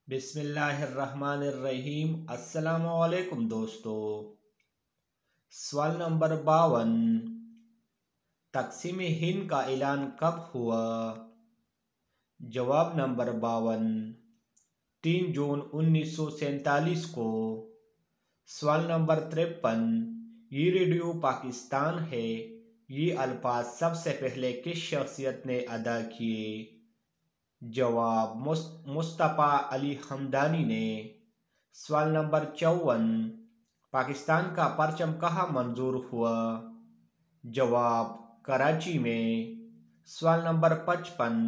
بسم اللہ الرحمن الرحیم۔ السلام علیکم دوستو۔ سوال نمبر 52، تقسیم ہند کا اعلان کب ہوا؟ جواب نمبر 52، 3 جون 1947 کو۔ سوال نمبر 53، یہ ریڈیو پاکستان ہے، یہ الفاظ سب سے پہلے کس شخصیت نے ادا کیے؟ جواب مصطفیٰ علی ہمدانی نے۔ سوال نمبر 54، پاکستان کا پرچم کہاں منظور ہوا؟ جواب کراچی میں۔ سوال نمبر 55،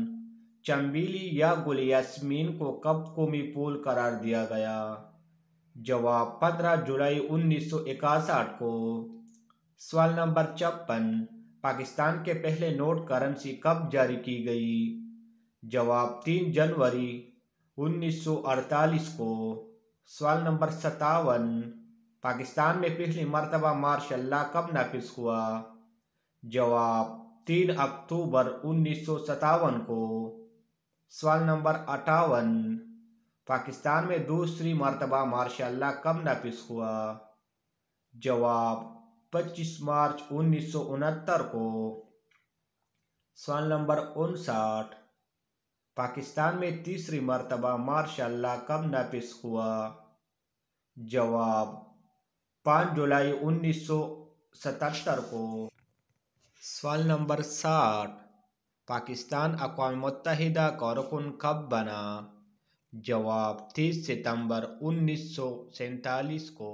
چنبیلی یا گل یاسمین کو کب قومی پھول قرار دیا گیا؟ جواب 15 جولائی 1961 کو۔ سوال نمبر 56، پاکستان کے پہلے نوٹ کرنسی کب جاری کی گئی؟ جواب 3 جنوری 1948 کو۔ سوال نمبر 57، پاکستان میں پہلی مرتبہ مارشل لا کب نافذ ہوا؟ جواب 3 اکتوبر 1957 کو۔ سوال نمبر 58، پاکستان میں دوسری مرتبہ مارشل لا کب نافذ ہوا؟ جواب 25 مارچ 1969 کو۔ سوال نمبر 59، پاکستان میں تیسری مرتبہ مارشل لا کب نافذ ہوا؟ جواب 5 جولائی 1977 کو۔ سوال نمبر 60، پاکستان اقوام متحدہ کا رکن کب بنا؟ جواب 30 ستمبر 1947 کو۔